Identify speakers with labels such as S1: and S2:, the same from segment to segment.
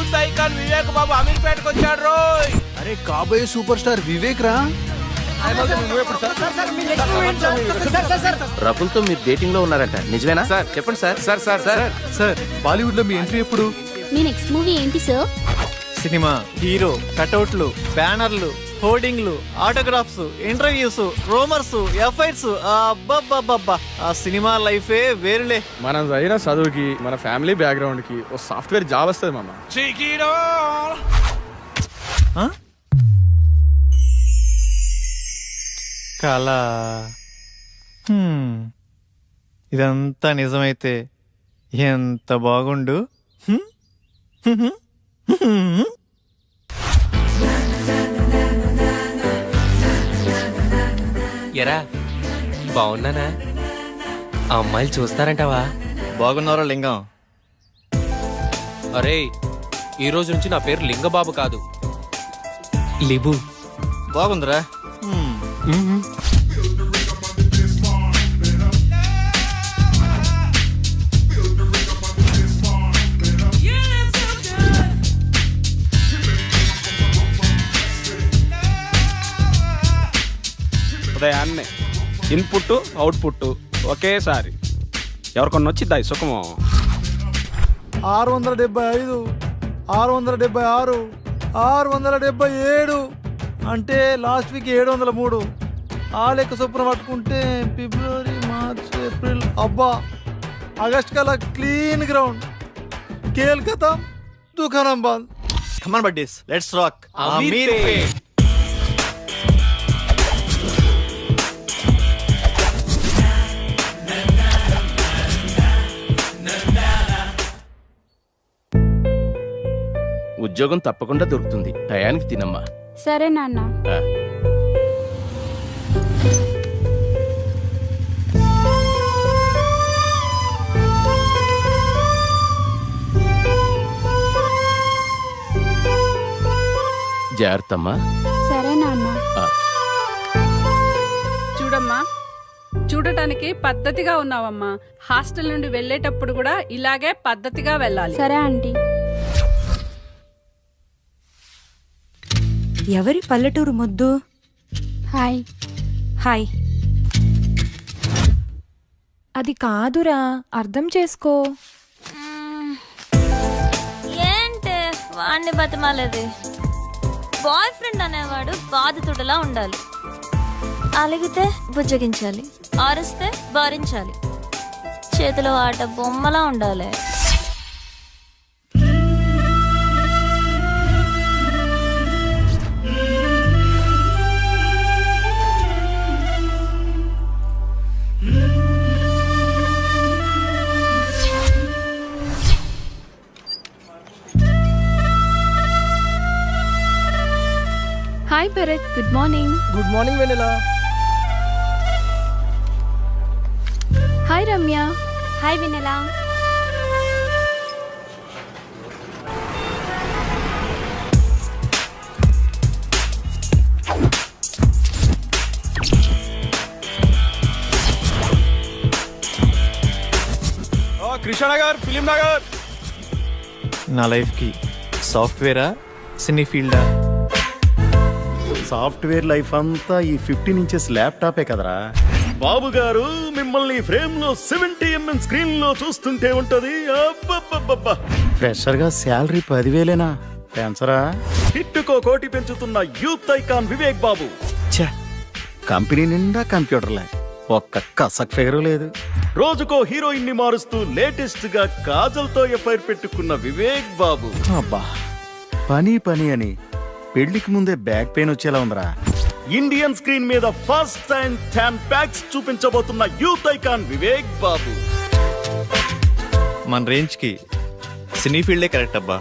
S1: Youth icon Vivek బాబు అమీర్పేటకు వచ్చాడు రోయ్.
S2: అరే కాబోయే సూపర్ స్టార్ వివేక్ రా.
S3: రకుల్తో మీరు డేటింగ్ లో ఉన్నారంట, నిజమేనా?
S4: సార్ చెప్పండి sir. Sir sir sir
S2: sir Bollywood లో మీ ఎంట్రీ ఎప్పుడు?
S5: మీ నెక్స్ట్ మూవీ ఏంటి సార్?
S6: సినిమా, హీరో, కటౌట్లు, బ్యానర్లు, హోర్డింగ్లు, ఆటోగ్రాఫ్స్, ఇంటర్వ్యూస్, రోమర్స్, ఎఫ్ఐఆర్స్. అబ్బబ్బబ్బబ్బా, ఆ సినిమా లైఫే వేరులే.
S4: మనం చదివిన చదువుకి మన ఫ్యామిలీ బ్యాక్గ్రౌండ్ కి ఓ సాఫ్ట్వేర్ జాబ్ వస్తుంది మామ.
S6: కళ. ఇదంతా నిజమైతే ఎంత బాగుండు.
S1: ఎరా బాగున్నానా? ఆ అమ్మాయిలు చూస్తారంటావా?
S6: బాగున్నారా లింగం?
S1: అరే ఈ రోజు నుంచి నా పేరు లింగబాబు కాదు, లిబు.
S6: బాగుందిరా.
S4: ఉదయాన్నే ఇన్పుట్ అవుట్పుట్ ఒకేసారి ఎవరికొన్న వచ్చిద్దా ఈ సుఖము?
S6: 675, 676, 677 అంటే లాస్ట్ వీక్ 703. ఆ లెక్క చొప్పున పట్టుకుంటే ఫిబ్రవరి, మార్చ్, ఏప్రిల్, అబ్బా ఆగస్ట్ కల్లా క్లీన్ గ్రౌండ్. కేల్కతా దుకాణం బంద్. కమాన్ బడ్డీస్, లెట్స్ రాక్.
S1: అమీర్పేట్.
S3: ఉద్యోగం తప్పకుండా దొరుకుతుంది, టయానికి తినమ్మా.
S5: సరే నాన్న.
S3: ఆ. జాగ్రత్తమ్మా.
S5: సరే నాన్న.
S3: ఆ.
S7: చూడమ్మా, చూడటానికి పద్ధతిగా ఉన్నావమ్మా. హాస్టల్ నుండి వెళ్ళేటప్పుడు కూడా ఇలాగే పద్ధతిగా వెళ్ళాలి.
S5: సరే ఆంటీ.
S8: ఎవరి పల్లెటూరు ముద్దు?
S5: హాయ్.
S8: హాయ్.
S9: అది కాదురా, అర్థం చేసుకో.
S10: ఏంటే వాణ్ణి బతిమాలేది? బాయ్ ఫ్రెండ్ అనేవాడు బాధితుడిలా ఉండాలి. అలిగితే బుజ్జగించాలి, ఆరిస్తే భరించాలి, చేతిలో ఆట బొమ్మలా ఉండాలి.
S9: Hi Bharat, good morning.
S6: Good morning వెన్నెలా.
S9: హాయ్ రమ్య.
S5: హాయ్ వినలా.
S4: కృష్ణనగర్, ఫిలిం నగర్.
S6: నా లైఫ్కి సాఫ్ట్వేరా, సినీ ఫీల్డా?
S11: సాఫ్ట్వేర్ లైఫ్ అంతా ఈ 15 ఇంచెస్ ల్యాప్టాపే కదరా బాబు గారు. మిమ్మల్ని ఫ్రేమ్ లో 70mm స్క్రీన్ లో చూస్తుంటే ఉంటది. ఫ్రెషర్ గా శాలరీ 10,000 పెంచరా? హిట్టుకో కోటి పెంచుతున్న యూత్ ఐకాన్ వివేక్ బాబు. ఛ, కంపెనీ నిండా కంప్యూటర్లే, ఒక్క కసక్ ఫిగరు లేదు. రోజుకో హీరోయిన్ ని మారుస్తూ లేటెస్ట్ గా కాజల్ తో ఎఫ్ఐఆర్ పెట్టుకున్న వివేక్ బాబు. అబ్బా, పని పని అని పెళ్లికి ముందే బ్యాక్ పెయిన్ వచ్చేలా ఉందిరా. ఇండియన్ స్క్రీన్ మీద ఫస్ట్ టైం 10 packs చూపించబోతున్న యూత్ ఐకాన్ వివేక్ బాబు.
S6: మన రేంజ్ కి సినీ ఫీల్డే కరెక్ట్ అబ్బా.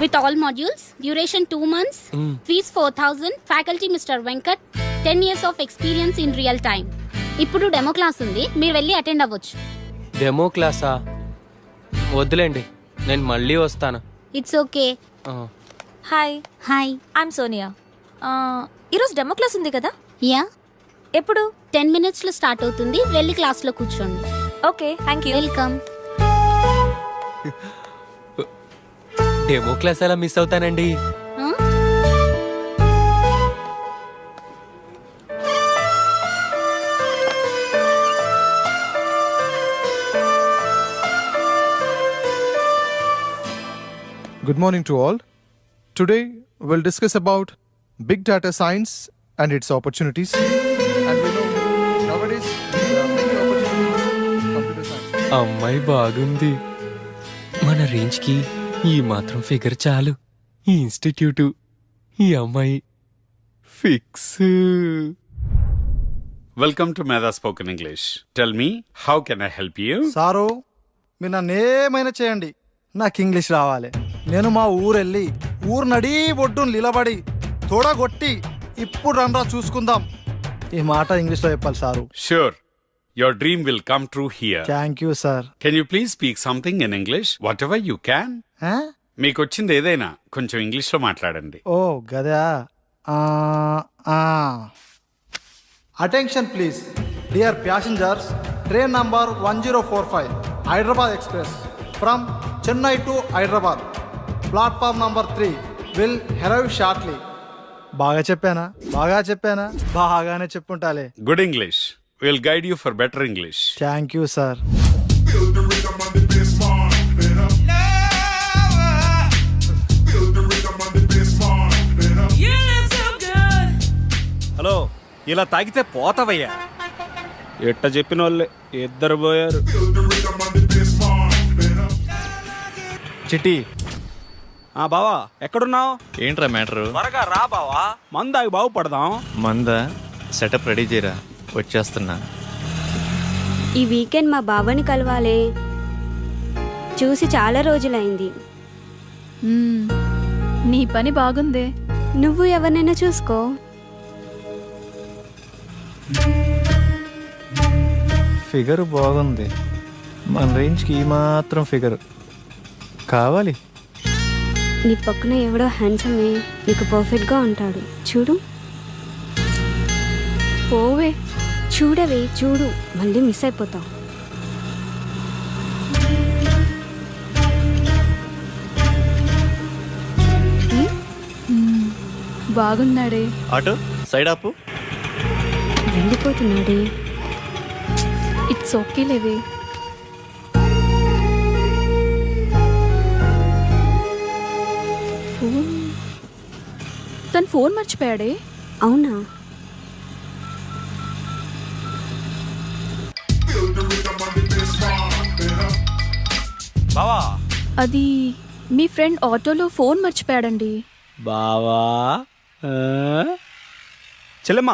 S5: With all modules, duration 2 months, fees 4,000, faculty Mr. Venkat, 10 years of experience in real time. ఇప్పుడు డెమో క్లాస్ ఉంది, మీరు వెళ్ళి అటెండ్ అవ్వచ్చు.
S1: డెమో క్లాసా? వద్దులేండి, నేను మళ్ళీ వస్తాను.
S5: It's okay.
S10: Hi.
S5: Hi.
S10: I'm Sonia. ఈరోజు డెమో క్లాస్ ఉంది కదా?
S5: యా.
S10: ఎప్పుడు?
S5: 10 minutes లో స్టార్ట్ అవుతుంది, వెళ్ళి క్లాస్ లో కూర్చోండి.
S10: Okay, thank you.
S5: Welcome.
S1: Demo class ఎలా మిస్ అవుతానండి?
S5: ఆ?
S2: Good morning to all. Today we'll discuss about big data science and its opportunities. And we know nowadays there are many opportunities in computer science.
S1: అమ్మాయి బాగుంది. మన range కి ఈ మాత్రం figure చాలు. ఈ ఇన్స్టిట్యూట్, ఈ అమ్మాయి ఫిక్స్.
S12: వెల్కమ్ టు మేధా spoken English. Tell me, how can I help you?
S6: Sir, మీరు నన్ను ఏమైనా చేయండి, నాకు ఇంగ్లీష్ రావాలి. నేను మా ఊరెళ్ళి ఊరు నడి ఒడ్డును నిలబడి తోడగొట్టి ఇప్పుడు రండ్రా చూసుకుందాం ఈ మాట ఇంగ్లీష్లో చెప్పాలి sir.
S12: Sure. Your dream will come true here.
S6: Thank you sir.
S12: Can you please speak something in English? Whatever you can. మీకు వచ్చింది ఏదైనా కొంచెం ఇంగ్లీష్లో మాట్లాడండి.
S6: ఓ గదా. Attention please dear passengers, train number 1045 Hyderabad express from Chennai to Hyderabad platform number 3 will arrive shortly. బాగా చెప్పానా? బాగానే చెప్పుంటాలే.
S12: Good English. We'll guide you for better English.
S6: Thank you sir.
S11: Hello, ఇలా తాగితే పోతావయ్యా. ఎట్ట చెప్పిన వాళ్ళే ఇద్దరు పోయారు. చిట్టి, బావా ఎక్కడున్నావు?
S6: ఏంట్రా మ్యాటరు?
S11: త్వరగా రా బావా, మందాగి బాగుపడదాం.
S6: మందా సెటప్ రెడీ చేయరా, వచ్చేస్తున్నా.
S10: ఈ వీకెండ్ మా బావని కలవాలే, చూసి చాలా రోజులైంది.
S9: నీ పని బాగుందే.
S10: నువ్వు ఎవరినైనా చూసుకో.
S6: ఫిగర్ బాగుంది, మన రేంజ్కి ఈ మాత్రం ఫిగర్ కావాలి.
S10: నీ పక్కన ఎవడో హ్యాండ్సమే నీకు పర్ఫెక్ట్గా ఉంటాడు, చూడు.
S9: పోవే.
S10: చూడవే, చూడు, మళ్ళీ మిస్ అయిపోతావు.
S9: బాగున్నాడే.
S6: ఆటో సైడ్ ఆపు.
S10: వెళ్ళిపోతున్నాడే.
S9: ఇట్స్ ఓకే లేవే. తను ఫోన్ మర్చిపోయాడే.
S10: అవునా?
S11: బావా,
S9: అది మీ ఫ్రెండ్ ఆటోలో ఫోన్ మర్చిపోయాడండి.
S11: బావా చెల్లెమ్మ,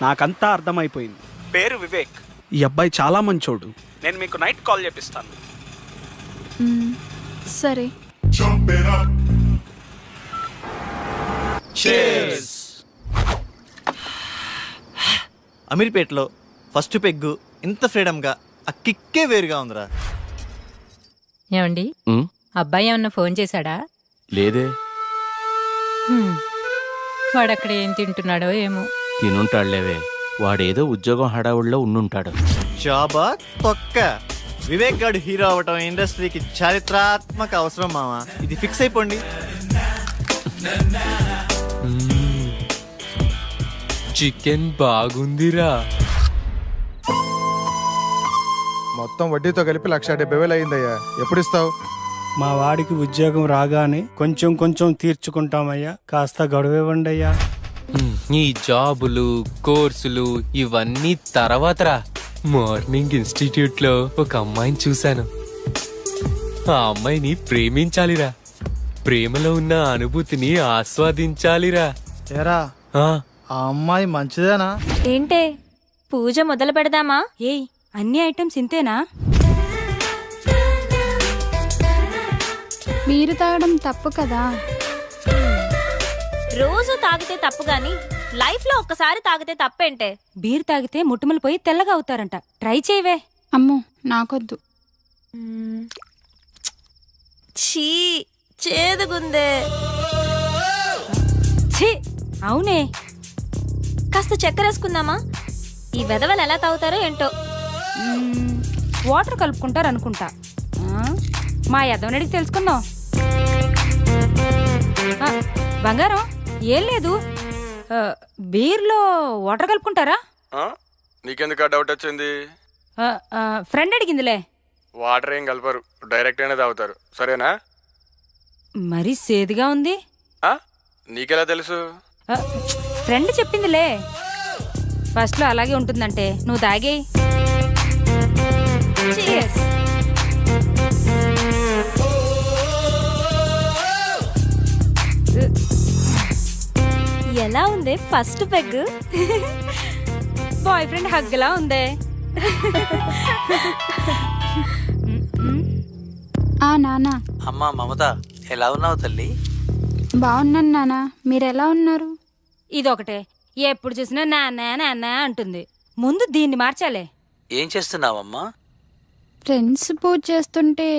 S11: నాకంతా అర్థమైపోయింది. పేరు వివేక్. ఈ అబ్బాయి చాలా మంచోడు. నేను మీకు నైట్ కాల్ చేపిస్తాను.
S9: సరే.
S6: అమీర్పేటలో ఫస్ట్ పెగ్గు ఇంత ఫ్రీడమ్గా ఆ కిక్కే వేరుగా ఉందిరా.
S8: ఏమండి, అబ్బాయి ఏమన్నా ఫోన్ చేశాడా?
S3: లేదే.
S8: వాడక్కడ ఏం తింటున్నాడో ఏమో.
S3: తినుంటాడులేవే, వాడేదో ఉద్యోగం హడావుడిలో ఉండుంటాడు.
S6: జాబా తొక్క. వివేక్ గాడు హీరో అవటం ఇండస్ట్రీకి చారిత్రాత్మక అవసరం మావా. ఇది ఫిక్స్ అయిపోండి.
S1: చికెన్ బాగుందిరా.
S2: మొత్తం వడ్డీతో కలిపి 1,70,000 అయిందయ్యా. ఎప్పుడు ఇస్తావు?
S11: మా వాడికి ఉద్యోగం రాగానే కొంచెం కొంచెం తీర్చుకుంటామయ్యా, కాస్త గడువివ్వండి అయ్యా.
S1: ఈ జాబులు, కోర్సులు ఇవన్నీ తర్వాతరా. మార్నింగ్ ఇన్స్టిట్యూట్ లో ఒక అమ్మాయిని చూశాను. ఆ అమ్మాయిని ప్రేమించాలిరా. ప్రేమలో ఉన్న అనుభూతిని ఆస్వాదించాలిరా.
S6: ఏరా,
S1: ఆ,
S6: ఆ అమ్మాయి మంచిదేనా?
S10: ఏంటే, పూజ మొదలు పెడదామా?
S8: ఏయ్, అన్ని ఐటమ్స్ ఇంతేనా?
S9: మీరు తాగడం తప్పు కదా.
S10: రోజు తాగితే తప్పు గాని లైఫ్ లో ఒక్కసారి తాగితే తప్పేంటే?
S8: బీర్ తాగితే ముట్టుమలు పోయి తెల్లగా అవుతారంట. ట్రై చేయవే.
S9: అమ్మో, నాకొద్దు.
S10: ఛీ, చేదుగుందే.
S8: ఛీ, అవునే.
S10: కాస్త చక్కెర వేసుకుందామా? ఈ వెధవలు ఎలా తాగుతారో ఏంటో.
S8: వాటర్ కలుపుకుంటారు అనుకుంటా. మా యదవనడికి తెలుసుకుందాం. ఆ, బంగారం ఏం లేదు. బీర్లో వాటర్ కలుపుకుంటారా?
S4: నీకెందుకు ఆ డౌట్ వచ్చింది?
S8: ఫ్రెండ్ అడిగిందిలే.
S4: వాటర్ ఏం కలపరు, డైరెక్ట్ అయినా తాగుతారు. సరేనా?
S8: మరీ సేదుగా ఉంది.
S4: నీకెలా తెలుసు?
S8: ఫ్రెండ్ చెప్పిందిలే. ఫస్ట్లో అలాగే ఉంటుందంటే నువ్వు తాగేయి. Cheers.
S10: ఎలా ఉంది ఫస్ట్ పెగ్?
S8: బాయ్ ఫ్రెండ్ హగ్లా ఉందే.
S5: నానా
S13: అమ్మా మమత, ఎలా ఉన్నావు తల్లి?
S5: బాగున్నాను నానా, మీరెలా ఉన్నారు?
S8: ఇదొకటే, ఎప్పుడు చూసినా నాన్న నాన్న అంటుంది. ముందు దీన్ని మార్చాలే.
S13: ఏం చేస్తున్నావమ్మా?
S5: ఫ్రెండ్స్ పూజ చేస్తుంటే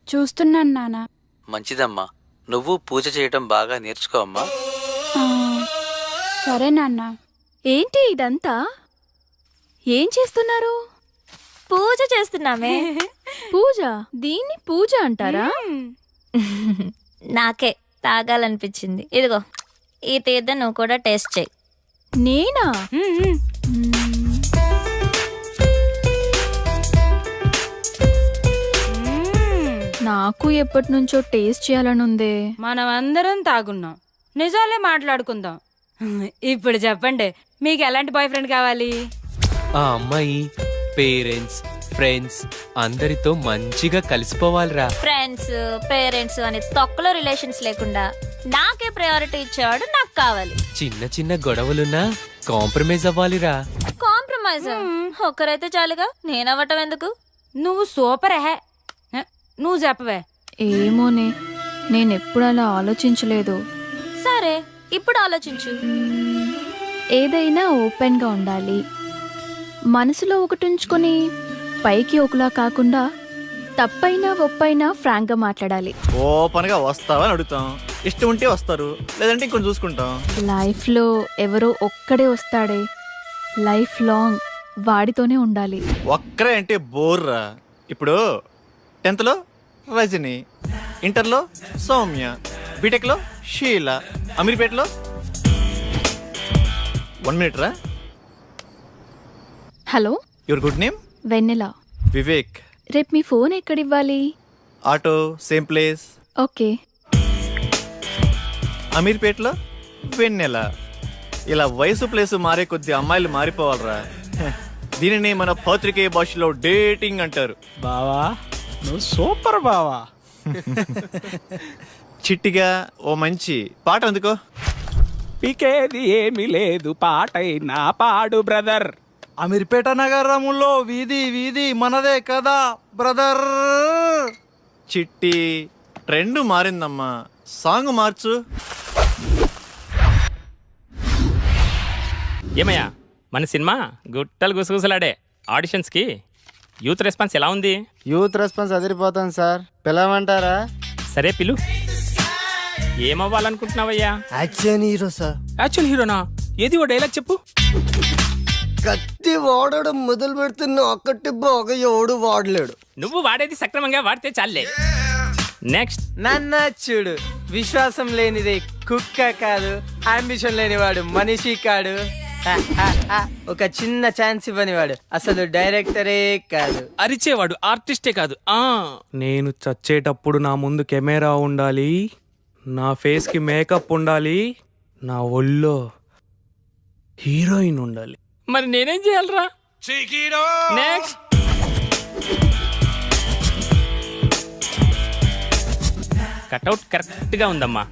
S5: చూస్తున్నాను నానా.
S13: మంచిదమ్మా, నువ్వు పూజ చేయటం బాగా నేర్చుకో అమ్మా.
S5: సరే నాన్న.
S9: ఏంటి ఇదంతా? ఏం చేస్తున్నారు?
S10: పూజ చేస్తున్నామే.
S9: పూజ? దీన్ని పూజ అంటారా?
S10: నాకే తాగాలనిపించింది. ఇదిగో ఈ తీర్థం నువ్వు కూడా టేస్ట్ చేయి.
S9: నేనా? నాకు ఎప్పటి నుంచో టేస్ట్ చేయాలనుందే.
S8: మనం అందరం తాగున్నాం, నిజాలే మాట్లాడుకుందాం. ఇప్పుడు చెప్పండి, మీకు ఎలాంటి బాయ్ ఫ్రెండ్ కావాలి?
S1: ఆ అమ్మాయి పేరెంట్స్ ఫ్రెండ్స్ అందరితో మంచిగా కలిసిపోవాలిరా.
S10: ఫ్రెండ్స్ పేరెంట్స్ అని తొక్కలో రిలేషన్స్ లేకుండా నాకే ప్రయారిటీ ఇచ్చేవాడు నాకు కావాలి.
S1: చిన్న చిన్న గొడవలున్నా కాంప్రమైజ్ అవ్వాలిరా.
S10: కాంప్రమైజ్ ఒక్కరైతే చాలుగా, నేనవ్వటం ఎందుకు?
S8: నువ్వు సూపర్ హే. నువ్వు చెప్పవే.
S9: ఏమోనే, నేనెప్పుడు అలా ఆలోచించలేదు.
S10: సరే ఇప్పుడు ఆలోచించు.
S9: ఏదైనా ఓపెన్గా ఉండాలి. మనసులో ఒకటి ఉంచుకొని పైకి ఒకలా కాకుండా తప్పైనా ఒప్పైనా ఫ్రాంక్గా మాట్లాడాలి.
S11: ఓపెన్గా వస్తావని అడుగుతాం, ఇష్టం ఉంటే వస్తారు, లేదంటే ఇంకొంచెం చూసుకుంటాం.
S9: లైఫ్లో ఎవరో ఒక్కడే వస్తాడే, లైఫ్ లాంగ్ వాడితోనే ఉండాలి.
S11: ఒక్కరే అంటే బోర్రా. ఇప్పుడు 10th లో రజని, ఇంటర్లో సౌమ్య, బీటెక్లో షీల, అమీర్పేటలో 1 minute రా.
S9: Hello,
S11: your good name?
S9: Vennela.
S11: Vivek.
S9: రేపు మీ ఫోన్ ఎక్కడివ్వాలి?
S11: Auto same place.
S9: ఓకే.
S11: అమీర్పేటలో వెన్నెల. ఇలా వయసు ప్లేసు మారే కొద్ది అమ్మాయిలు మారిపోవాలరా. దీనిని మన పత్రికే భాషలో డేటింగ్ అంటారు.
S4: బావా నువ్వు సూపర్ బావా.
S11: చిట్టిగా ఓ మంచి పాట అందుకో.
S4: పీకేది ఏమీ లేదు, పాటైనా పాడు బ్రదర్.
S6: అమీర్పేట నగరంలో వీధి వీధి మనదే కదా బ్రదర్.
S11: చిట్టి ట్రెండ్ మారిందమ్మా, సాంగ్ మార్చు.
S3: ఏమయ్యా, మన సినిమా గుట్టలు గుసగుసలాడే ఆడిషన్స్కి యూత్ రెస్పాన్స్ ఎలా ఉంది?
S6: యూత్ రెస్పాన్స్ అదిరిపోతాను సార్, పిలవమంటారా?
S3: సరే పిలు. ఏమవ్వాలనుకుంటున్నావయ్యా?
S6: Action hero sir.
S3: యాక్చువల్ హీరోనా? ఏది ఓ డైలాగ్ చెప్పు.
S6: కత్తి వాడడం మొదలు పెడుతున్న ఒక్కటి బాగా ఎవడు వాడలేడు.
S3: నువ్వు వాడేది సక్రమంగా వాడితే చాలే. నెక్స్ట్.
S1: నన్న చూడు, విశ్వాసం లేనిదే కుక్క కాదు, అంబిషన్ లేనివాడు మనిషి కాడు, ఒక చిన్న ఛాన్స్ ఇవ్వనివాడు అసలు డైరెక్టరే కాదు.
S3: అరిచేవాడు ఆర్టిస్టే కాదు.
S4: నేను చచ్చేటప్పుడు నా ముందు కెమెరా ఉండాలి, నా ఫేస్ కి మేకప్ ఉండాలి, నా ఒళ్ళో హీరోయిన్ ఉండాలి.
S3: మరి నేనేం చేయాలరా? నెక్స్ట్. కట్అవుట్ కరెక్ట్ గా ఉందమ్మా.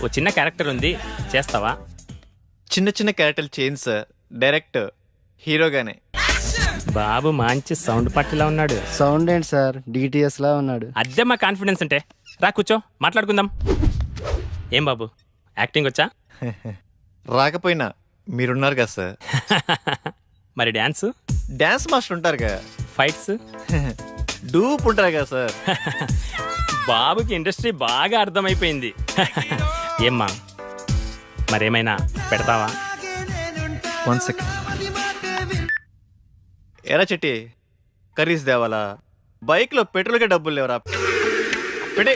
S3: ఓ చిన్న క్యారెక్టర్ ఉంది, చేస్తావా?
S11: చిన్న చిన్న క్యారెక్టర్లు చేంజ్ సార్, డైరెక్ట్ హీరోగానే.
S3: బాబు మంచి సౌండ్ పట్టిలా ఉన్నాడు.
S6: సౌండ్ ఏంటి సార్, డిటిఎస్ లా ఉన్నాడు.
S3: అదే మా కాన్ఫిడెన్స్ అంటే. రా కూర్చో, మాట్లాడుకుందాం. ఏం బాబు, యాక్టింగ్ వచ్చా?
S11: రాకపోయినా మీరున్నారు కదా సార్.
S3: మరి డాన్స్?
S11: డాన్స్ మాస్టర్ ఉంటారు కదా.
S3: ఫైట్స్?
S11: డూప్ ఉంటారు కదా సార్.
S3: బాబుకి ఇండస్ట్రీ బాగా అర్థమైపోయింది. ఏమ్మా, మరేమైనా పెడతావా?
S11: 1 second. ఎరా చెట్టి, కర్రీస్ దేవాలా? బైక్లో పెట్రోల్కే డబ్బులు లేవరా. పెట్టి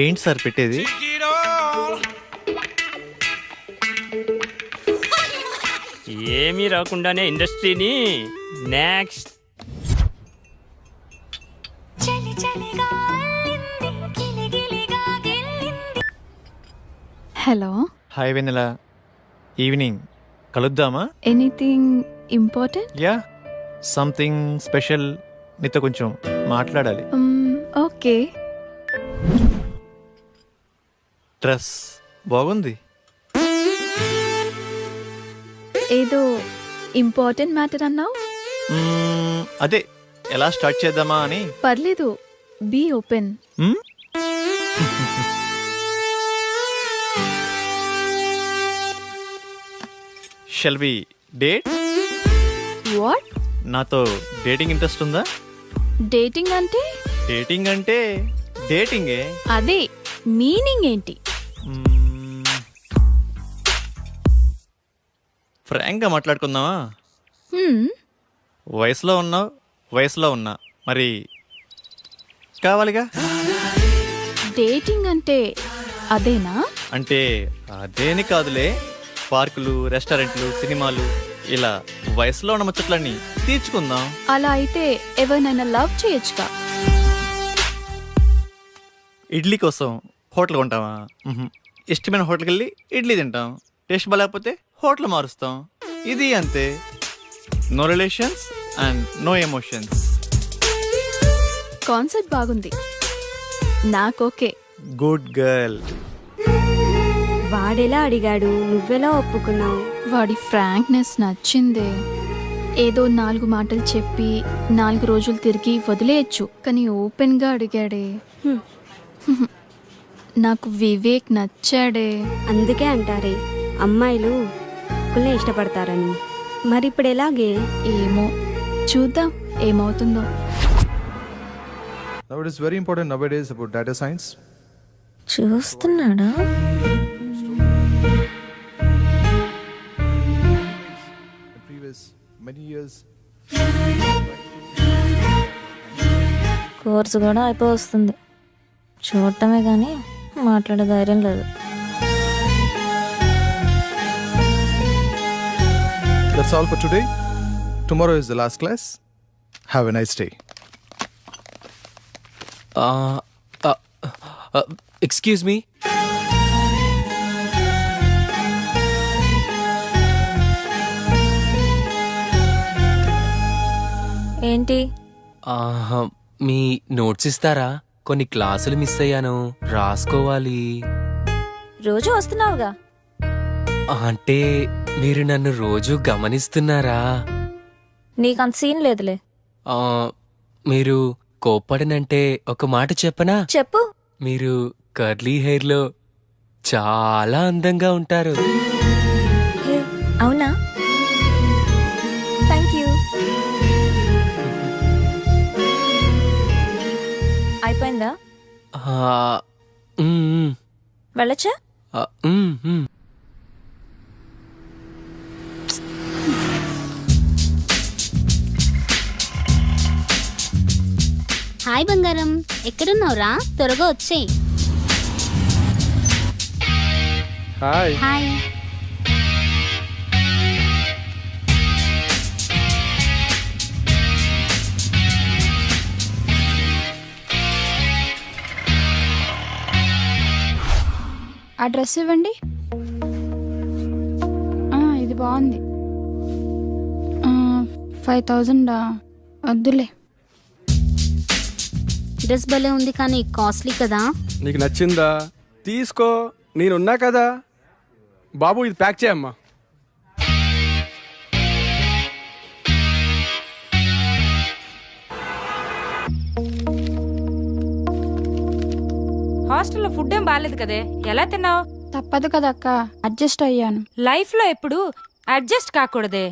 S11: ఏంటి సార్ పెట్టేది?
S3: ఏమీ రాకుండానే ఇండస్ట్రీని next.
S9: Hello,
S11: hi Vennela, evening కలుద్దామా?
S9: Anything important?
S11: Yeah, something special, నీతో కొంచెం మాట్లాడాలి.
S9: ఓకే.
S11: డ్రెస్ బాగుంది.
S9: ఏదో ఇంపార్టెంట్ మ్యాటర్ అన్నావు.
S11: అదే ఎలా స్టార్ట్ చేద్దామా అని.
S9: పర్లేదు, be open.
S11: Shall we date?
S9: What?
S11: నాతో డేటింగ్ ఇంట్రెస్ట్ ఉందా?
S9: డేటింగ్ అంటే?
S11: డేటింగ్ అంటే డేటింగే.
S9: అదే మీనింగ్ ఏంటి?
S11: ఫ్రాంక్గా మాట్లాడుకుందామా? వయసులో ఉన్నావు, వయసులో ఉన్నా, మరి కావాలిగా.
S9: డేటింగ్ అంటే అదేనా?
S11: అంటే అదేని కాదులే, పార్కులు, రెస్టారెంట్లు, సినిమాలు, ఇలా వయసులో ఉన్న ముచ్చట్లన్నీ తీర్చుకుందాం.
S9: అలా అయితే ఎవరినైనా లవ్ చేయొచ్చుగా.
S11: ఇడ్లీ కోసం హోటల్ కొంటావా? ఇష్టమైన హోటల్కి వెళ్ళి ఇడ్లీ తింటాం. టేస్ట్ బాగాలేకపోతే హోటల్ మారుస్తాం. ఇది అంతే. No relations and no emotions.
S9: Concept బాగుంది, నాకు ఓకే.
S11: Good girl.
S8: వాడెలా అడిగాడు, నువ్వెలా ఒప్పుకున్నావు?
S9: వాడి ఫ్రాంక్నెస్ నచ్చిందే. ఏదో 4 మాటలు చెప్పి 4 రోజులు తిరిగి వదిలేయచ్చు, కానీ ఓపెన్గా అడిగాడే. నాకు వివేక్ నచ్చాడే.
S8: అందుకే అంటారే అమ్మాయిలు కుల్నే ఇష్టపడతారని. మరి ఇప్పుడు ఎలాగే?
S9: ఏమో, చూద్దాం ఏమవుతుందో.
S2: Now it is very important nowadays about data science.
S10: చూస్తున్నాడా?
S2: Previous many years.
S10: Course కూడా అయిపోతుంది. చూడటమే కానీ మాట్లాడే ధైర్యం లేదు.
S2: That's all for today. Tomorrow is the last class. Have a nice day.
S13: Excuse me.
S10: ఏంటి?
S13: మీ నోట్స్ ఇస్తారా? కొన్ని క్లాసులు మిస్ అయ్యాను, రాసుకోవాలి.
S10: రోజు వస్తున్నావుగా.
S13: అంటే మీరు నన్ను రోజు గమనిస్తున్నారా?
S10: నీకంత సీన్ లేదులే.
S13: మీరు కోప్పడనంటే ఒక మాట చెప్పనా?
S10: చెప్పు.
S13: మీరు కర్లీ హెయిర్లో చాలా అందంగా ఉంటారు.
S10: అవునా? Thank you. అయిపోయిందా? వెళ్ళచ్చా?
S5: హాయ్ బంగారం, ఎక్కడున్నావురా? త్వరగా వచ్చేయ్.
S4: హాయ్.
S5: హాయ్.
S9: ఆ డ్రెస్ ఇవ్వండి. ఇది బాగుంది. 5000 వద్దులే.
S5: డ్రెస్ భలే ఉంది కానీ కాస్ట్లీ కదా.
S4: నీకు నచ్చిందా? తీసుకో, నేనున్నా కదా. బాబు ఇది ప్యాక్ చేయమ్మా.
S8: హాస్టల్లో ఫుడ్ ఏం బాగాలేదు కదే, ఎలా తిన్నావు?
S9: తప్పదు కదక్క, అడ్జస్ట్ అయ్యాను.
S8: లైఫ్లో ఎప్పుడు అడ్జస్ట్ కాకూడదే.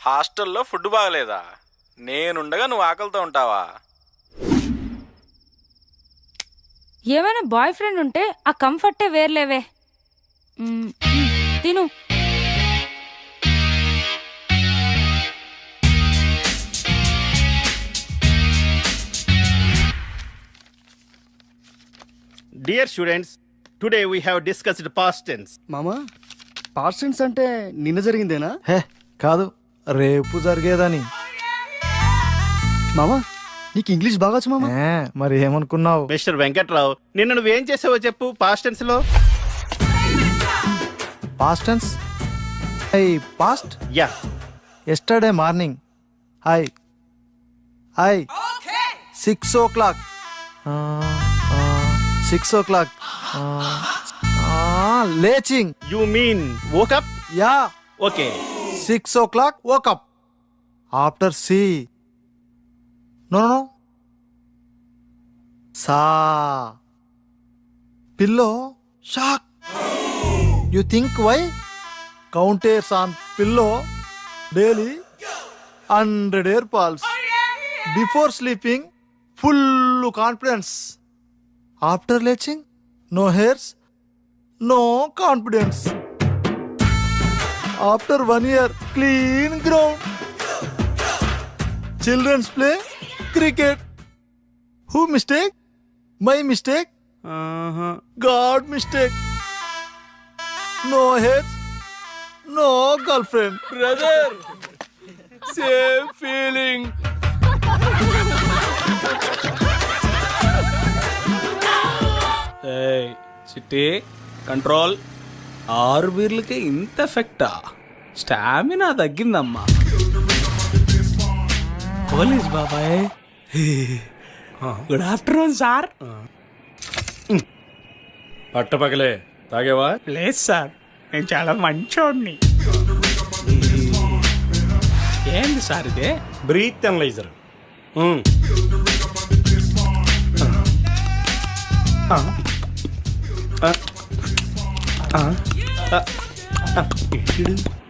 S11: హాస్టల్లో ఫుడ్ బాగలేదా? నేనుండగా నువ్వు ఆకలితో ఉంటావా?
S8: ఏమైనా బాయ్ ఫ్రెండ్ ఉంటే ఆ కంఫర్టే వేర్లేవే. తిను.
S11: Dear students, today we have discussed past tense.
S14: మామా పాస్ట్ టెన్స్ అంటే నిన్న జరిగిందేనా?
S6: హే కాదు, రేపు జరిగేదని.
S14: మామా నీకు ఇంగ్లీష్ బాగా వచ్చు మామా.
S6: మరి ఏమనుకున్నావు?
S11: మిస్టర్ వెంకట్రావు, నిన్న నువ్వేం చేసావో చెప్పు పాస్ట్ టెన్స్ లో.
S6: Past tense. I past
S11: yeah.
S6: Yesterday morning I 6 o'clock 6 o'clock లేచింగ్.
S11: You mean woke up?
S6: Yeah.
S11: Okay.
S6: 6 o'clock woke up. After C. No. Sa. Pillow. Shock. You think why? Counters on pillow daily 100 air pulse. Before sleeping, full confidence. After leaching, no hairs, no confidence. After 1 year, clean ground. Children's play cricket. Who mistake? My mistake? God mistake. No hairs, no girlfriend.
S4: Brother same feeling. చిట్టి control. 6 బీర్లకి ఇంత ఎఫెక్టా? Stamina తగ్గిందమ్మా. Police బాబాయ్, good afternoon sir.
S11: పట్టపగలే తాగేవా?
S3: లేదు sir, నేను చాలా మంచోడిని. ఏంది sir ఇదే?
S11: Breath analyser.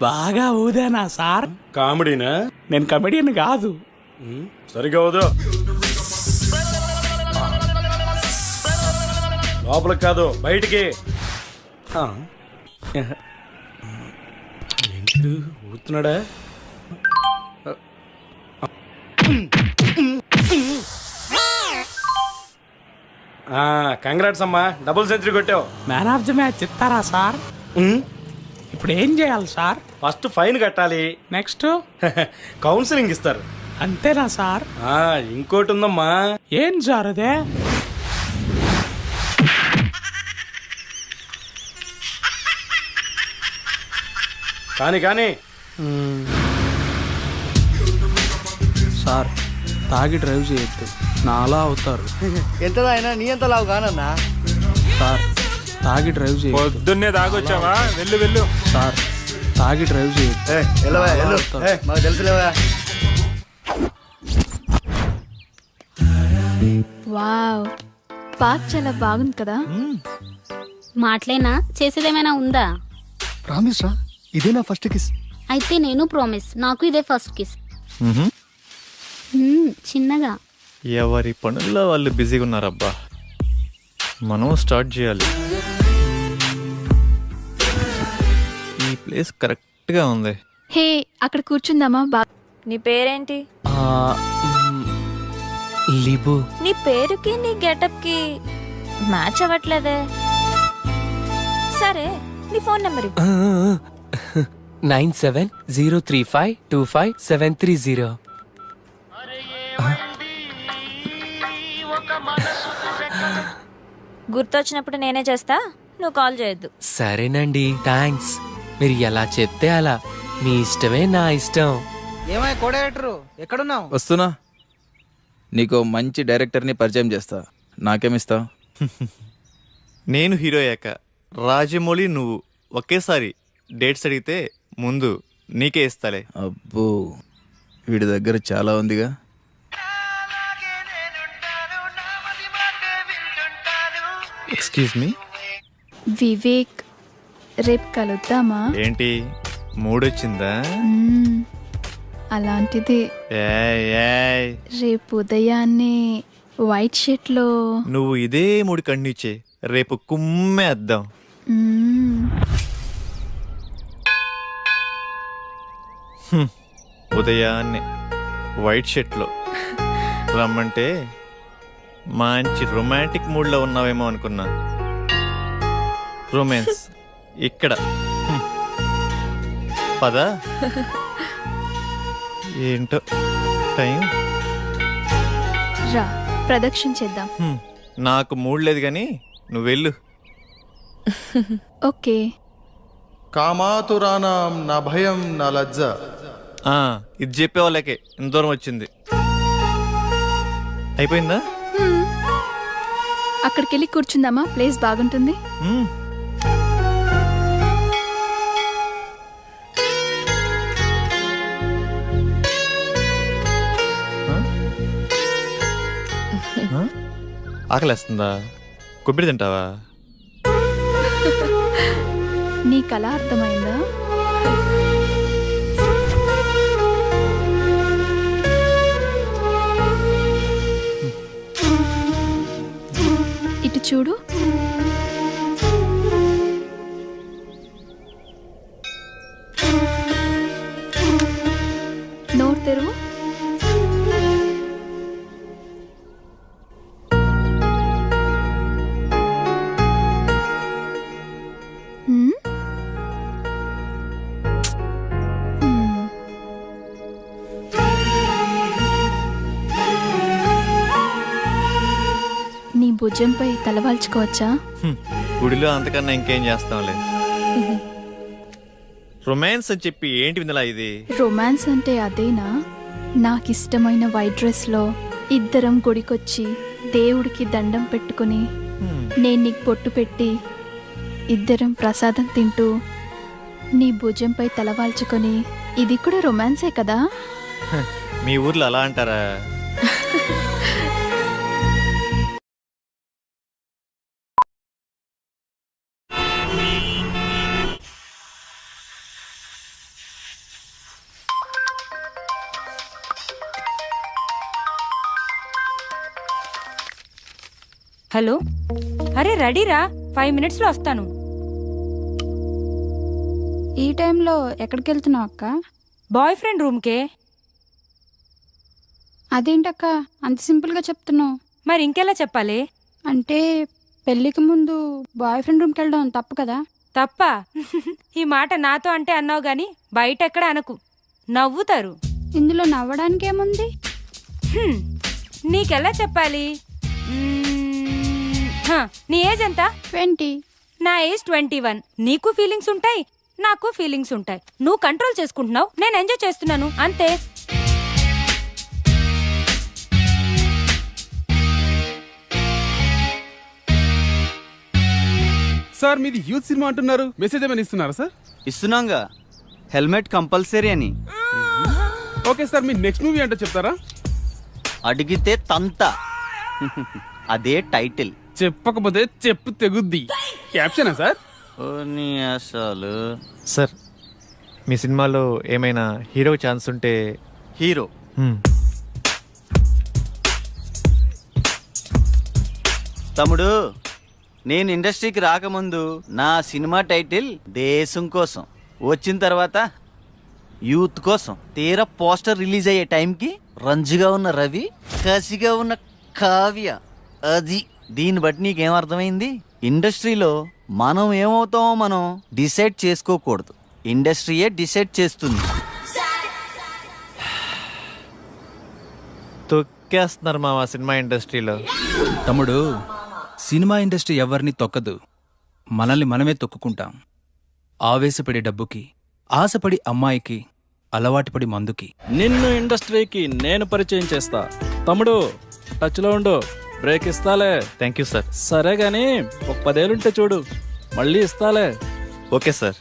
S3: బాగా ఊదేనా సార్?
S11: కామెడీనా?
S3: నేను కమెడియన్ కాదు.
S11: సరిగా వదు. లోపలికి కాదు, బయటికి. ఏంటి ఊతున్నాడా? కంగ్రాట్స్ అమ్మా, డబుల్ సెంచరీ కొట్టావు.
S3: మ్యాన్ ఆఫ్ ది మ్యాచ్ ఇస్తారా సార్? ఇప్పుడు ఏం చేయాలి సార్?
S11: ఫస్ట్ ఫైన్ కట్టాలి.
S3: నెక్స్ట్
S11: కౌన్సిలింగ్ ఇస్తారు.
S3: అంతేనా సార్?
S11: ఇంకోటి ఉందమ్మా.
S3: ఏం సార్ అదే?
S11: కానీ
S4: సార్ తాగి డ్రైవ్ చేయొద్దు, నాలా అవుతారు.
S14: ఎంతదా అయినా నీ ఎంత లావు కానన్నా.
S4: సార్ తాగి డ్రైవ్ చేయొద్దు.
S3: పొద్దున్నే తాగొచ్చావా? వెళ్ళు.
S4: సార్ తాగి డ్రైవ్ చేయొద్దు.
S14: మాకు తెలుసులేవా.
S9: వావ్, పార్క్ చాలా బాగుంది కదా.
S5: మాటలేనా, చేసేదేమైనా ఉందా?
S14: ప్రామిస్ రా, ఇదే నా ఫస్ట్ కిస్.
S5: అయితే నేను ప్రామిస్, నాకు ఇదే ఫస్ట్ కిస్. చిన్నగా.
S2: ఎవరి పనుల్లో వాళ్ళు బిజీగా ఉన్నారబ్బా. మనం స్టార్ట్ చేయాలి. ఈ ప్లేస్ కరెక్ట్గా ఉంది.
S9: హే, అక్కడ కూర్చుందామా?
S10: నీ పేరేంటి?
S13: లిబు.
S10: నీ పేరుకి నీ గెటప్ కి మ్యాచ్ అవ్వట్లేదే. సరే, నీ ఫోన్ నెంబర్
S13: 9703525730.
S10: గుర్తొచ్చినప్పుడు నేనే చేస్తా, నువ్వు కాల్ చేయొద్దు.
S13: సరేనండి, థ్యాంక్స్. మీరు ఎలా చెప్తే అలా. మీ ఇష్టమే నా ఇష్టం.
S1: ఏమై కోడైరెక్టరు, ఎక్కడున్నావు?
S15: వస్తున్నా. నీకు మంచి డైరెక్టర్ని పరిచయం చేస్తా. నాకేమిస్తా?
S2: నేను హీరో అయ్యాక రాజమౌళి నువ్వు ఒకేసారి డేట్స్ అడిగితే ముందు నీకే ఇస్తాలే.
S15: అబ్బో, వీడి దగ్గర చాలా ఉందిగా.
S2: Excuse me.
S9: వివేక్, రేపు కలుద్దామా?
S2: ఏంటి మూడొచ్చిందా?
S9: అలాంటిది. రేపు ఉదయాన్నే వైట్ షర్ట్ లో.
S2: నువ్వు ఇదే మూడు కండిచే, రేపు కుమ్మేద్దాం. ఉదయాన్నే వైట్ షర్ట్ లో రమ్మంటే
S16: మంచి రొమాంటిక్ మూడ్లో ఉన్నావేమో అనుకున్నా. రొమాన్స్ ఇక్కడ. పద. ఏంటో టైం.
S9: రా ప్రదక్షిణ చేద్దాం.
S16: నాకు మూడ్ లేదు కానీ నువ్వు వెళ్ళు.
S9: ఓకే.
S2: కామాతురానాం నా భయం నా లజ్జ.
S16: ఇది చెప్పే వాళ్ళకే ఇంత దూరం వచ్చింది. అయిపోయిందా?
S9: అక్కడికి వెళ్ళి కూర్చుందామా? ప్లేస్ బాగుంటుంది.
S16: ఆకలేస్తుందా? కొబ్బరి తింటావా?
S9: నీ కళ అర్థమైందా? ఇటు చూడు. నోరు తెరువు. నీ భుజంపై తలవాల్చుకోవచ్చా?
S16: గుడిలో అంతకన్నా ఇంకేం చేస్తాంలే. రొమాన్స్ అని చెప్పి ఏంటి విందలా ఇది?
S9: రొమాన్స్ అంటే అదేనా? నాకిష్టమైన వైట్ డ్రెస్లో ఇద్దరం గుడికొచ్చి దేవుడికి దండం పెట్టుకుని నేను నీకు పొట్టు పెట్టి ఇద్దరం ప్రసాదం తింటూ నీ భుజంపై తలవాల్చుకొని, ఇది కూడా రొమాన్సే కదా?
S16: మీ ఊర్లో అలా అంటారా?
S8: హలో, అరే రెడీరా, 5 minutesలో వస్తాను.
S17: ఈ టైంలో ఎక్కడికి వెళ్తున్నావు అక్క?
S8: Boy friend రూమ్కే.
S17: అదేంటక్క అంత సింపుల్గా చెప్తున్నావు?
S8: మరి ఇంకెలా చెప్పాలి?
S17: అంటే పెళ్ళికి ముందు బాయ్ ఫ్రెండ్ రూమ్కి వెళ్ళడం తప్పు కదా?
S8: తప్ప? ఈ మాట నాతో అంటే అన్నావు గాని బయట ఎక్కడ అనకు, నవ్వుతారు.
S17: ఇందులో నవ్వడానికి ఏముంది?
S8: నీకెలా చెప్పాలి? నీ ఏజ్ ఎంత?
S17: 20.
S8: నా ఏజ్ 21. నీకు ఫీలింగ్స్ ఉంటాయి, నాకు ఫీలింగ్స్ ఉంటాయి. నువ్వు కంట్రోల్ చేసుకుంటున్నావు, నేను ఎంజాయ్ చేస్తున్నాను, అంతే.
S18: సార్ మీది యూత్ సినిమా అంటున్నారు, మెసేజ్ ఏమైనా ఇస్తున్నారా సార్?
S19: ఇస్తున్నాంగా, హెల్మెట్ కంపల్సరీ అని.
S18: ఓకే సార్, మీ నెక్స్ట్ మూవీ అంటే చెప్తారా?
S19: అడిగితే తంత, అదే టైటిల్.
S18: చెప్పకపోతే చెప్పు తెగుద్ది. క్యాప్షనా సార్?
S19: అసలు
S16: సార్, మీ సినిమాలో ఏమైనా హీరో ఛాన్స్ ఉంటే.
S19: హీరో తమ్ముడు, నేను ఇండస్ట్రీకి రాకముందు నా సినిమా టైటిల్ దేశం కోసం, వచ్చిన తర్వాత యూత్ కోసం. తీరా పోస్టర్ రిలీజ్ అయ్యే టైంకి రంజుగా ఉన్న రవి, కసిగా ఉన్న కావ్య. అది దీన్ని బట్టి నీకేమర్థమైంది? ఇండస్ట్రీలో మనం ఏమవుతామో మనం డిసైడ్ చేసుకోకూడదు, ఇండస్ట్రీయే డిసైడ్ చేస్తుంది.
S16: తొక్కేస్తున్నారు మా సినిమా ఇండస్ట్రీలో.
S15: తమ్ముడు, సినిమా ఇండస్ట్రీ ఎవరిని తొక్కదు, మనల్ని మనమే తొక్కుకుంటాం. ఆవేశపడి డబ్బుకి, ఆశపడి అమ్మాయికి, అలవాటుపడి మందుకి.
S20: నిన్ను ఇండస్ట్రీకి నేను పరిచయం చేస్తా. తమ్ముడు టచ్లో ఉండు, బ్రేక్ ఇస్తాలే.
S16: Thank you sir.
S20: సరే గాని ఒక 10 ఏళ్ళుంటే చూడు, మళ్ళీ ఇస్తాలే.
S16: Okay sir.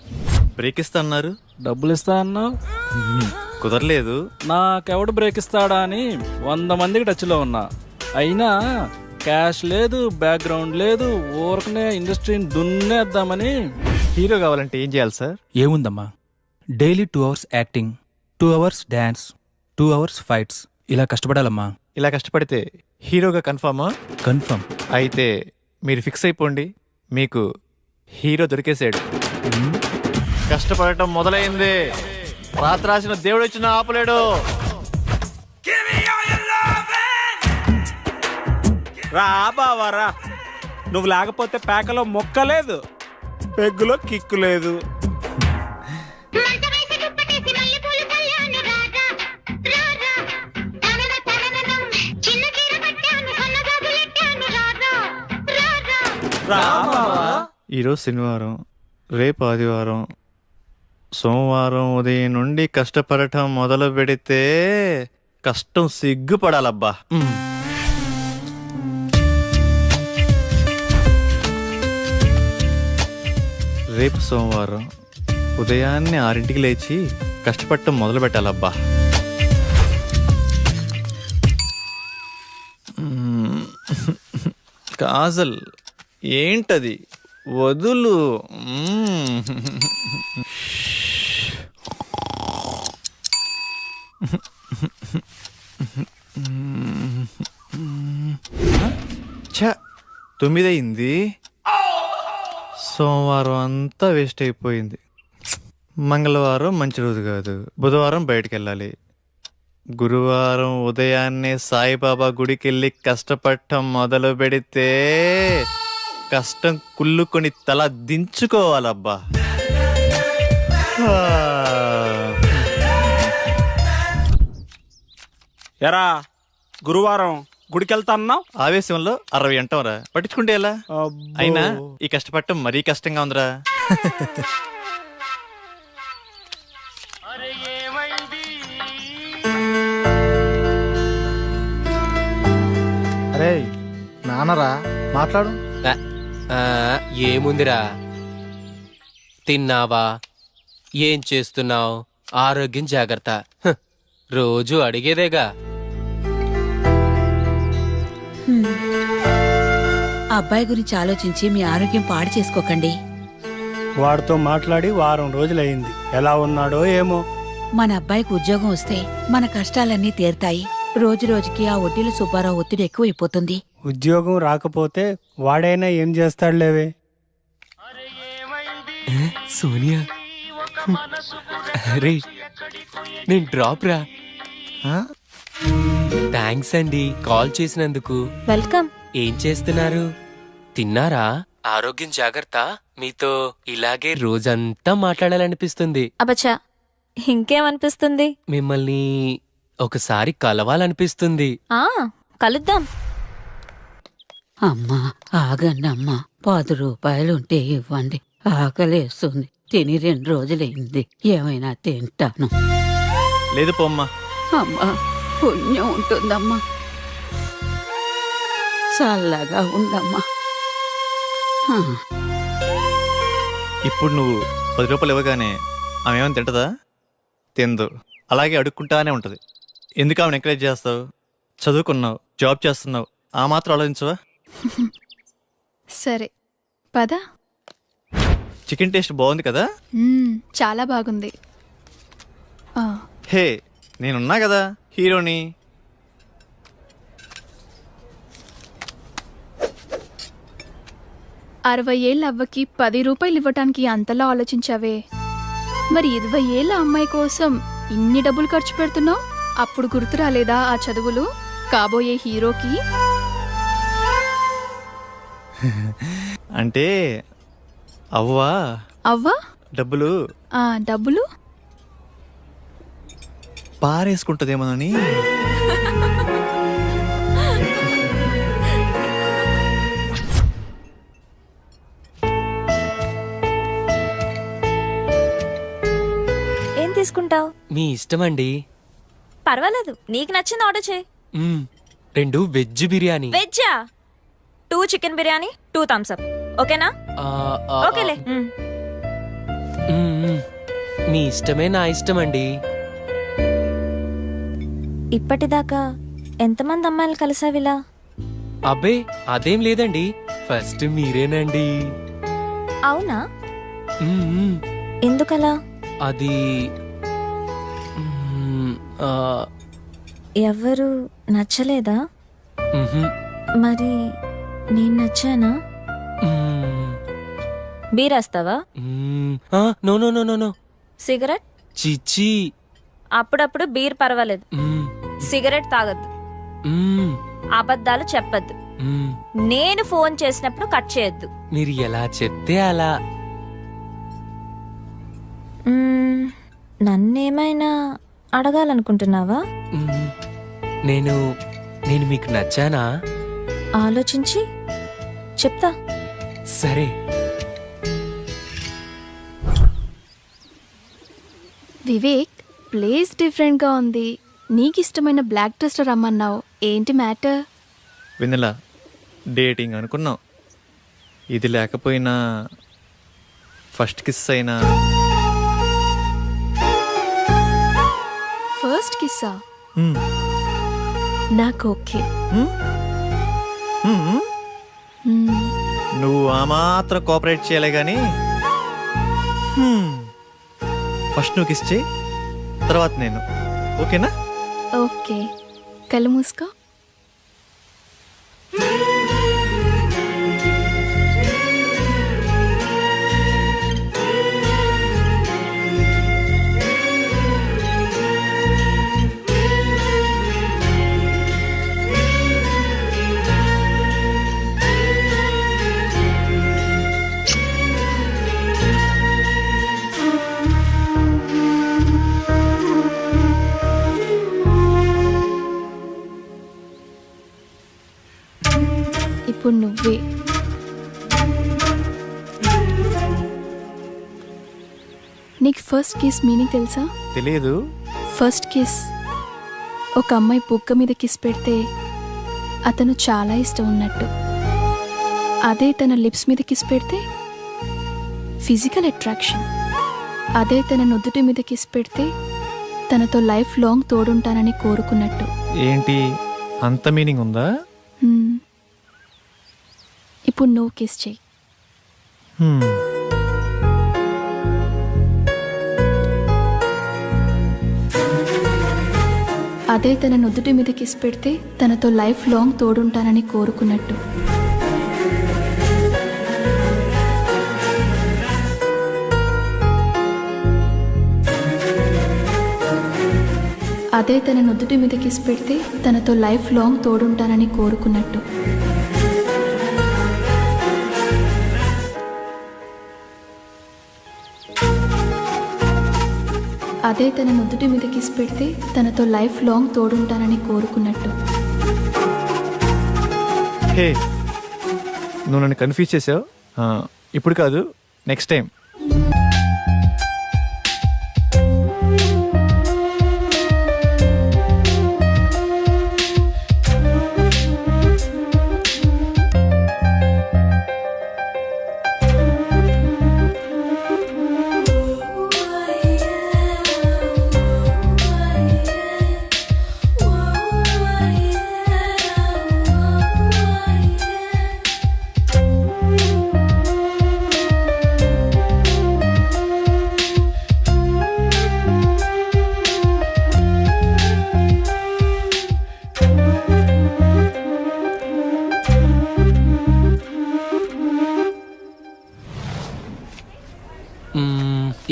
S16: బ్రేక్ ఇస్తా అన్నారు,
S20: డబ్బులు ఇస్తా అన్నావు,
S16: కుదరలేదు.
S20: నాకెవడు బ్రేక్ ఇస్తాడా అని 100 మందికి టచ్లో ఉన్నా, అయినా క్యాష్ లేదు, బ్యాక్గ్రౌండ్ లేదు, ఊరకనే ఇండస్ట్రీని దున్నేద్దామని.
S16: హీరో కావాలంటే ఏం చేయాలి సార్?
S15: ఏముందమ్మా, daily 2 hours acting, 2 hours dance, 2 hours fights, ఇలా కష్టపడాలమ్మా.
S16: ఇలా కష్టపడితే హీరోగా కన్ఫామా?
S15: కన్ఫర్మ్.
S16: అయితే మీరు ఫిక్స్ అయిపోండి, మీకు హీరో దొరికేసాడు. కష్టపడటం మొదలైంది, రాత్రి రాసిన దేవుడు వచ్చిన ఆపలేడు.
S20: రా బావా రా. నువ్వు లేకపోతే పేకలో మొక్క లేదు, పెగ్గులో కిక్కు లేదు.
S16: ఈరోజు శనివారం, రేపు ఆదివారం, సోమవారం ఉదయం నుండి కష్టపడటం మొదలు పెడితే కష్టం సిగ్గుపడాలబ్బా. రేపు సోమవారం ఉదయాన్నే 6ంటికి లేచి కష్టపడటం మొదలు పెట్టాలబ్బా. కాజల్ ఏంటది, వదులు. ఛ, 9 అయింది. సోమవారం అంతా వేస్ట్ అయిపోయింది. మంగళవారం మంచి రోజు కాదు, బుధవారం బయటికి వెళ్ళాలి. గురువారం ఉదయాన్నే సాయిబాబా గుడికి వెళ్ళి కష్టపడటం మొదలు పెడితే కష్టం కుళ్ళుకొని తల దించుకోవాలబ్బా.
S20: ఎరా గురువారం గుడికెళ్తా అన్నావు,
S16: ఆవేశంలో 60 అంటాంరా, పట్టించుకుంటే ఎలా? అయినా ఈ కష్టపడటం మరీ కష్టంగా ఉందిరా.
S6: అరే నాన్నరా, మాట్లాడు.
S13: ఏముందిరా, తిన్నావా, ఏం చేస్తున్నావు, ఆరోగ్యం జాగ్రత్త, రోజు అడిగేదేగా.
S21: అబ్బాయి గురించి ఆలోచించి మీ ఆరోగ్యం పాడు చేసుకోకండి.
S20: వాడితో మాట్లాడి వారం రోజులైంది, ఎలా ఉన్నాడో ఏమో.
S21: మన అబ్బాయికి ఉద్యోగం వస్తే మన కష్టాలన్నీ తీరుతాయి. రోజు రోజుకి ఆ వడ్డీల సుబ్బారావు ఒత్తిడి ఎక్కువైపోతుంది.
S20: ఉద్యోగం రాకపోతే వాడైనా ఏం చేస్తాడులేవే.
S13: సోనియా, అరే నేను డ్రాప్ రా. థ్యాంక్స్ అండి కాల్ చేసినందుకు.
S10: వెల్కమ్.
S13: ఏం చేస్తున్నారు, తిన్నారా? ఆరోగ్యం జాగ్రత్త. మీతో ఇలాగే రోజంతా మాట్లాడాలనిపిస్తుంది.
S10: అబచ్చా, ఇంకేమనిపిస్తుంది?
S13: మిమ్మల్ని ఒకసారి కలవాలనిపిస్తుంది.
S10: కలుద్దాం.
S21: అమ్మా ఆగండి అమ్మా, 10 రూపాయలుంటే ఇవ్వండి, ఆకలేస్తుంది. తిని 2 రోజులైంది, ఏమైనా తింటాను.
S16: లేదు పోమ్మా.
S21: అమ్మా పుణ్యం ఉంటుందమ్మా, చల్లగా ఉండమ్మా.
S16: ఇప్పుడు నువ్వు 10 రూపాయలు ఇవ్వగానే ఆమె ఏమైనా తింటదా? తిందు, అలాగే అడుక్కుంటానే ఉంటుంది. ఎందుకు ఆమెను ఎంకరేజ్ చేస్తావు? చదువుకున్నావు, జాబ్ చేస్తున్నావు, ఆ మాత్రం ఆలోచించవా?
S9: సరే పద.
S16: చికెన్ టేస్ట్ బాగుంది కదా?
S9: చాలా బాగుంది.
S16: హే, నేనున్నా కదా హీరోని.
S9: అరవై ఏళ్ళ అవ్వకి 10 రూపాయలు ఇవ్వటానికి అంతలా ఆలోచించావే, మరి 20 ఏళ్ళ అమ్మాయి కోసం ఇన్ని డబ్బులు ఖర్చు పెడుతున్నావు? అప్పుడు గుర్తు రాలేదా ఆ చదువులు కాబోయే హీరోకి?
S16: అంటే అవ్వా
S9: అవ్వా
S16: డబ్బులు
S9: డబ్బులు
S16: పారేసుకుంటదేమోనని.
S10: ఏం తీసుకుంటావు?
S13: మీ ఇష్టమండి.
S10: పర్వాలేదు, నీకు నచ్చింది ఆర్డర్ చేయి.
S13: 2 వెజ్ బిర్యానీ.
S10: వెజ్జా? 2 చికెన్ బిర్యానీ, 2 థమ్స్ అప్. ఓకేనా? ఓకేలే.
S13: మీ ఇష్టమే నా ఇష్టమండి.
S10: ఇప్పటిదాకా ఎంతమంది అమ్మాయిలు కలిసావిలా?
S13: అబ్బే అదేం లేదండి, ఫస్ట్ మీరేనండి.
S10: అవునా? ఎందుకలా?
S13: అది
S10: ఎవరు నచ్చలేదా? మరి నేను నచ్చానా? బీరేస్తావా?
S13: No no no no no.
S10: Cigarette?
S13: చిచ్చి.
S10: అప్పుడప్పుడు బీర్ పర్వాలేదు, సిగరెట్ తాగద్దు, అబద్ధాలు చెప్పద్దు. నేను ఫోన్ చేసినప్పుడు కట్ చేయొద్దు.
S13: మీరు ఎలా చెప్తే అలా.
S10: నన్నేమైనా అడగాలనుకుంటున్నావా?
S13: నేను మీకు నచ్చానా?
S10: ఆలోచించి చెప్తా.
S13: సరే.
S9: వివేక్, ప్లేస్ డిఫరెంట్గా ఉంది. నీకు ఇష్టమైన బ్లాక్ డ్రెస్లో రమ్మన్నావు, ఏంటి మ్యాటర్?
S16: వెన్నెల, డేటింగ్ అనుకున్నాం. ఇది లేకపోయినా ఫస్ట్ కిస్ అయినా.
S9: ఫస్ట్ కిస్సా? నాకు ఓకే.
S16: నువ్వు ఆ మాత్రం కోఆపరేట్ చేయాలి కానీ ఫస్ట్ నువ్వు కిస్ చేయి, తర్వాత నేను. ఓకేనా?
S9: ఓకే. కళ్ళు మూసుకో. ఇప్పుడు నువ్వే. నీకు ఫస్ట్ కిస్ మీనింగ్ తెలుసా?
S16: తెలియదు.
S9: ఫస్ట్ కిస్, ఒక అమ్మాయి బుగ్గ మీద కిస్ పెడితే అతను చాలా ఇష్టం ఉన్నట్టు. అదే తన లిప్స్ మీద కిస్ పెడితే ఫిజికల్ అట్రాక్షన్. అదే తన నుదుటి మీద కిస్ పెడితే తనతో లైఫ్ లాంగ్ తోడుంటానని కోరుకున్నట్టు.
S16: ఏంటి అంత మీనింగ్ ఉందా?
S9: ఇప్పుడు నువ్వు కిస్ చెయ్యి. అదే తన నుదుటి మీద కిస్ పెడితే తనతో లైఫ్ లాంగ్ తోడుంటానని కోరుకున్నట్టు. అదే తన నుదుటి మీద కిస్ పెడితే తనతో లైఫ్ లాంగ్ తోడుంటానని కోరుకున్నట్టు. అదే తన నుదుటి మీద కిస్ పెడితే తనతో లైఫ్ లాంగ్ తోడుంటానని కోరుకున్నట్టు.
S16: హే, నువ్వు నన్ను కన్ఫ్యూజ్ చేసావు. ఇప్పుడు కాదు, నెక్స్ట్ టైం.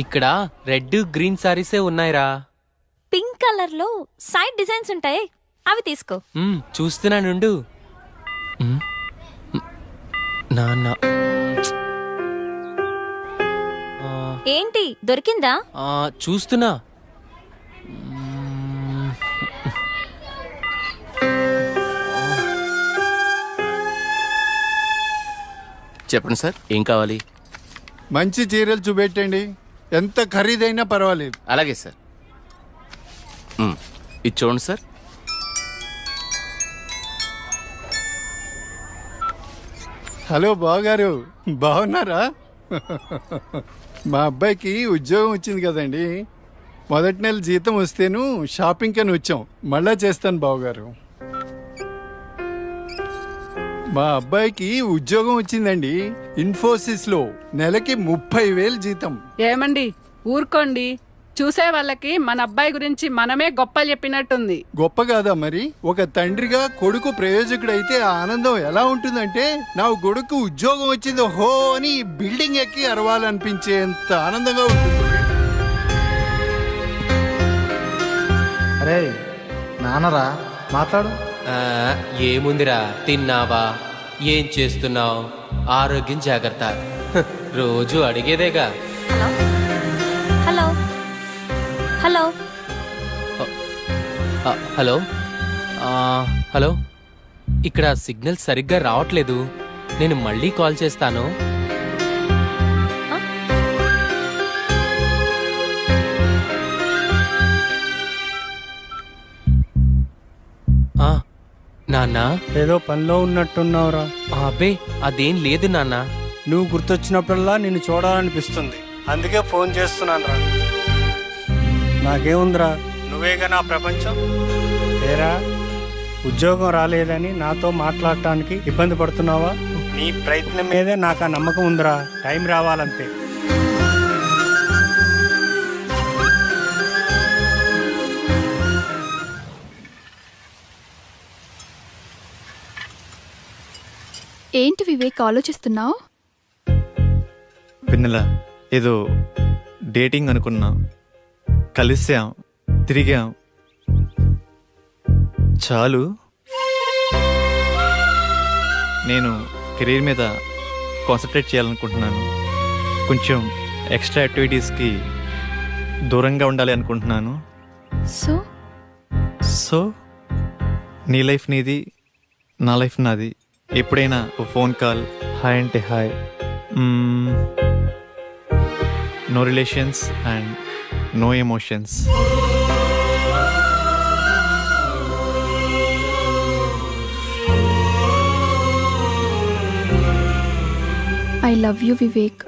S13: ఇక్కడ రెడ్ గ్రీన్ సారీసే ఉన్నాయిరా.
S10: పింక్ కలర్ లో సైడ్ డిజైన్స్ ఉంటాయి, అవి తీసుకో.
S13: చూస్తున్నానుండు. నాన్న
S10: ఏంటి దొరికిందా?
S13: చూస్తున్నా.
S7: చెప్పండి సార్, ఏం కావాలి?
S22: మంచి చీరలు చూపెట్టండి, ఎంత ఖరీదైనా పర్వాలేదు.
S7: అలాగే సార్. ఇది చూడండి సార్.
S22: హలో బావగారు, బాగున్నారా? మా అబ్బాయికి ఉద్యోగం వచ్చింది కదండి. మొదటి నెల జీతం వస్తేను షాపింగ్ అని వచ్చాం. మళ్ళా చేస్తాను బావగారు. మా అబ్బాయికి ఉద్యోగం వచ్చిందండి, ఇన్ఫోసిస్ లో. నెలకి 30,000 జీతం.
S23: ఏమండి ఊరుకోండి, చూసే వాళ్ళకి మన అబ్బాయి గురించి మనమే గొప్ప చెప్పినట్టుంది.
S22: గొప్ప కాదా మరి? ఒక తండ్రిగా కొడుకు ప్రయోజకుడైతే ఆ ఆనందం ఎలా ఉంటుందంటే, నా కొడుకు ఉద్యోగం వచ్చింది హో అని బిల్డింగ్ ఎక్కి అరవాలనిపించేంత ఆనందంగా ఉంటుంది.
S6: అరే నాన్నరా, మాట్లాడు.
S13: ఏముందిరా, తిన్నావా, ఏం చేస్తున్నావు, ఆరోగ్యం జాగ్రత్త, రోజు అడిగేదేగా.
S10: హలో హలో
S13: హలో హలో, ఇక్కడ సిగ్నల్ సరిగ్గా రావట్లేదు, నేను మళ్ళీ కాల్ చేస్తాను. నాన్న,
S3: ఏదో పనిలో ఉన్నట్టున్నావురా.
S13: అబ్బే అదేం లేదు నాన్న.
S3: నువ్వు గుర్తొచ్చినప్పుడల్లా నిన్ను చూడాలనిపిస్తుంది, అందుకే ఫోన్ చేస్తున్నాను రా. నాకేముందిరా, నువ్వేగా నా ప్రపంచం. ఏరా, ఉద్యోగం రాలేదని నాతో మాట్లాడటానికి ఇబ్బంది పడుతున్నావా? నీ ప్రయత్నం మీదే నాకు ఆ నమ్మకం ఉందిరా. టైం రావాలంతే.
S9: ఏంటి వివేక్ ఆలోచిస్తున్నావు?
S16: వెన్నెల, ఏదో డేటింగ్ అనుకున్నా, కలిసాం, తిరిగాం, చాలు. నేను కెరీర్ మీద కాన్సన్ట్రేట్ చేయాలనుకుంటున్నాను. కొంచెం ఎక్స్ట్రా యాక్టివిటీస్కి దూరంగా ఉండాలి అనుకుంటున్నాను. సో నీ లైఫ్ నీది, నా లైఫ్ నాది. ఎప్పుడైనా ఓ ఫోన్ కాల్, హాయ్ అంటే hi, no relations and no emotions.
S9: I love you Vivek.